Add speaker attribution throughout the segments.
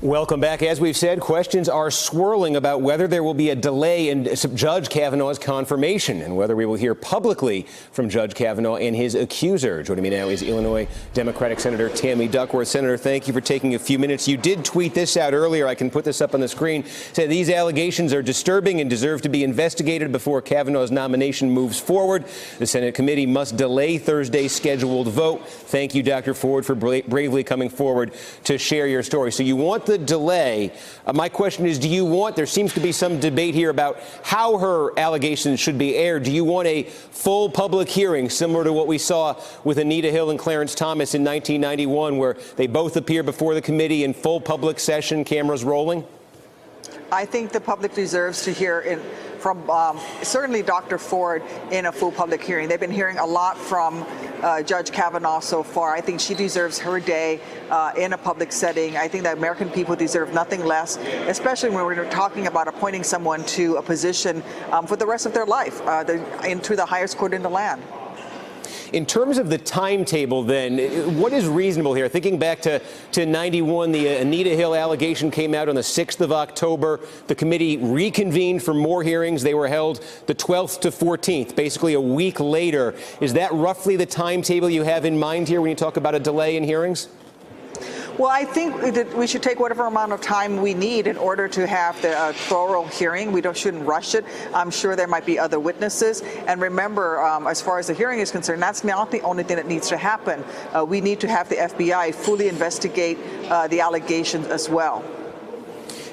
Speaker 1: Welcome back. As we've said, questions are swirling about whether there will be a delay in Judge Kavanaugh's confirmation and whether we will hear publicly from Judge Kavanaugh and his accuser. Joining me now is Illinois Democratic Senator Tammy Duckworth. Senator, thank you for taking a few minutes. You did tweet this out earlier. I can put this up on the screen. Say these allegations are disturbing and deserve to be investigated before Kavanaugh's nomination moves forward. The Senate committee must delay Thursday's scheduled vote. Thank you, Dr. Ford, for bravely coming forward to share your story. So you want the delay. My question is, there seems to be some debate here about how her allegations should be aired. Do you want a full public hearing similar to what we saw with Anita Hill and Clarence Thomas in 1991, where they both appear before the committee in full public session, cameras rolling?
Speaker 2: I think the public deserves to hear from certainly Dr. Ford in a full public hearing. They've been hearing a lot from Judge Kavanaugh so far. I think she deserves her day in a public setting. I think that American people deserve nothing less, especially when we're talking about appointing someone to a position for the rest of their life, into the highest court in the land.
Speaker 1: In terms of the timetable, then, what is reasonable here? Thinking back to 91, the Anita Hill allegation came out on the 6th of October. The committee reconvened for more hearings. They were held the 12th to 14th, basically a week later. Is that roughly the timetable you have in mind here when you talk about a delay in hearings?
Speaker 2: Well, I think that we should take whatever amount of time we need in order to have the thorough hearing. We shouldn't rush it. I'm sure there might be other witnesses. And remember, as far as the hearing is concerned, that's not the only thing that needs to happen. We need to have the FBI fully investigate the allegations as well.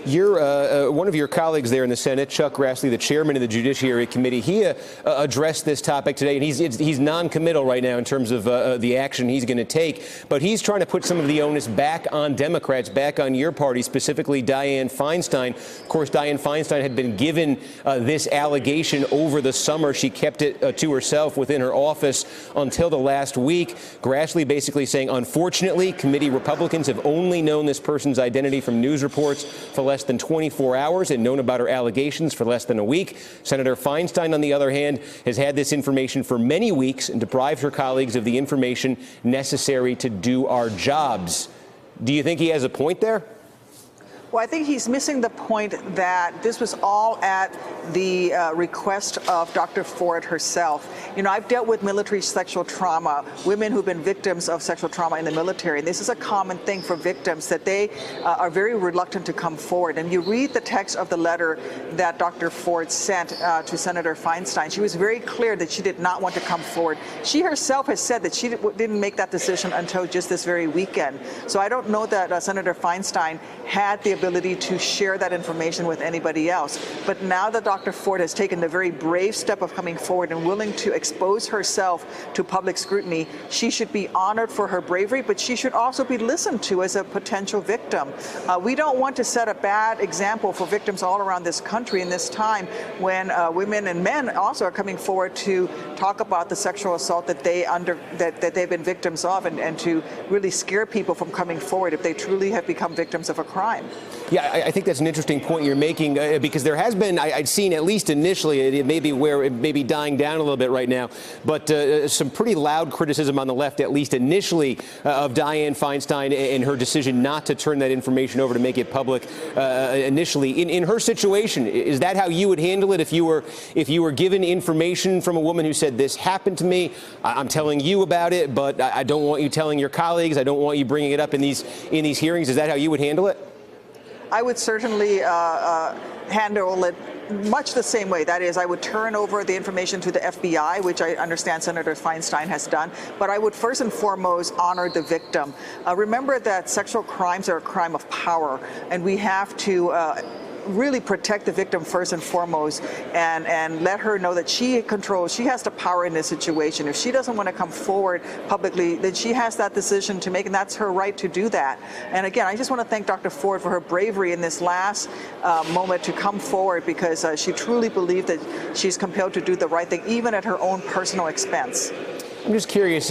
Speaker 1: One of your colleagues there in the Senate, Chuck Grassley, the chairman of the Judiciary Committee, he addressed this topic today, and he's non-committal right now in terms of the action he's going to take. But he's trying to put some of the onus back on Democrats, back on your party, specifically Dianne Feinstein. Of course, Dianne Feinstein had been given this allegation over the summer. She kept it to herself within her office until the last week. Grassley basically saying, unfortunately, committee Republicans have only known this person's identity from news reports for less than 24 hours and known about her allegations for less than a week. Senator Feinstein, on the other hand, has had this information for many weeks and deprived her colleagues of the information necessary to do our jobs. Do you think he has a point there?
Speaker 2: Well, I think he's missing the point that this was all at the request of Dr. Ford herself. You know, I've dealt with military sexual trauma, women who've been victims of sexual trauma in the military. And this is a common thing for victims, that they are very reluctant to come forward. And you read the text of the letter that Dr. Ford sent to Senator Feinstein. She was very clear that she did not want to come forward. She herself has said that she didn't make that decision until just this very weekend. So I don't know that Senator Feinstein had the ability to share that information with anybody else. But now that Dr. Ford has taken the very brave step of coming forward and willing to expose herself to public scrutiny, she should be honored for her bravery, but she should also be listened to as a potential victim. We don't want to set a bad example for victims all around this country in this time when women and men also are coming forward to talk about the sexual assault that they've been victims of, and to really scare people from coming forward if they truly have become victims of a crime.
Speaker 1: Yeah, I think that's an interesting point you're making, because there has been, I'd seen at least initially, it may be dying down a little bit right now, but some pretty loud criticism on the left, at least initially, of Dianne Feinstein and her decision not to turn that information over to make it public initially. In her situation, is that how you would handle it if you were given information from a woman who said, this happened to me, I'm telling you about it, but I don't want you telling your colleagues, I don't want you bringing it up in these hearings? Is that how you would handle it?
Speaker 2: I would certainly handle it much the same way. That is, I would turn over the information to the FBI, which I understand Senator Feinstein has done, but I would first and foremost honor the victim. Remember that sexual crimes are a crime of power, and we have to really protect the victim first and foremost, and let her know that she has the power in this situation. If she doesn't want to come forward publicly, then she has that decision to make, and that's her right to do that. And again, I just want to thank Dr. Ford for her bravery in this last moment to come forward, because she truly believed that she's compelled to do the right thing, even at her own personal expense.
Speaker 1: I'm just curious,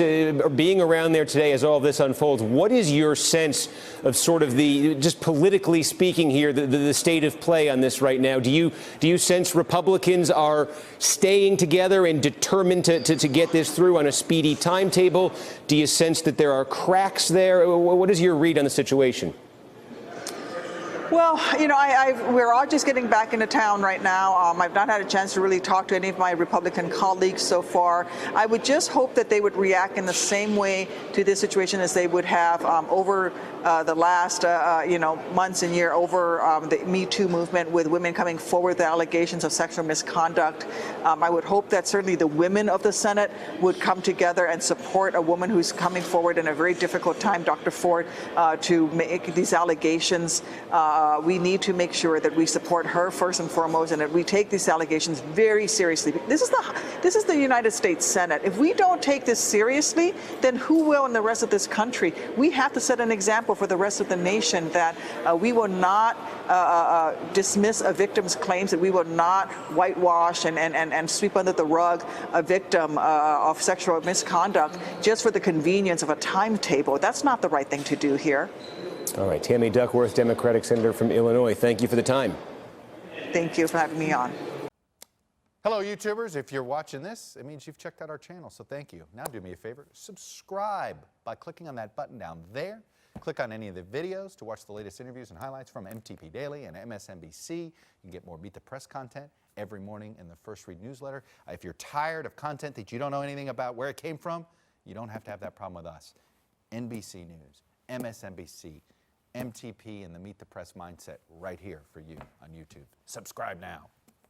Speaker 1: being around there today as all of this unfolds, what is your sense of sort of just politically speaking here, the state of play on this right now? Do you sense Republicans are staying together and determined to get this through on a speedy timetable? Do you sense that there are cracks there? What is your read on the situation?
Speaker 2: Well, you know, we're all just getting back into town right now. I've not had a chance to really talk to any of my Republican colleagues so far. I would just hope that they would react in the same way to this situation as they would have over the last, months and year over the Me Too movement, with women coming forward with allegations of sexual misconduct. I would hope that certainly the women of the Senate would come together and support a woman who's coming forward in a very difficult time, Dr. Ford, to make these allegations. We need to make sure that we support her first and foremost, and that we take these allegations very seriously. This is the United States Senate. If we don't take this seriously, then who will in the rest of this country? We have to set an example for the rest of the nation that we will not dismiss a victim's claims, that we will not whitewash and sweep under the rug a victim of sexual misconduct just for the convenience of a timetable. That's not the right thing to do here.
Speaker 1: All right, Tammy Duckworth, Democratic Senator from Illinois, thank you for the time.
Speaker 2: Thank you for having me on.
Speaker 3: Hello, YouTubers. If you're watching this, it means you've checked out our channel, so thank you. Now do me a favor, subscribe by clicking on that button down there. Click on any of the videos to watch the latest interviews and highlights from MTP Daily and MSNBC. You can get more Meet the Press content every morning in the First Read newsletter. If you're tired of content that you don't know anything about where it came from, you don't have to have that problem with us. NBC News, MSNBC, MTP, and the Meet the Press mindset right here for you on YouTube. Subscribe now.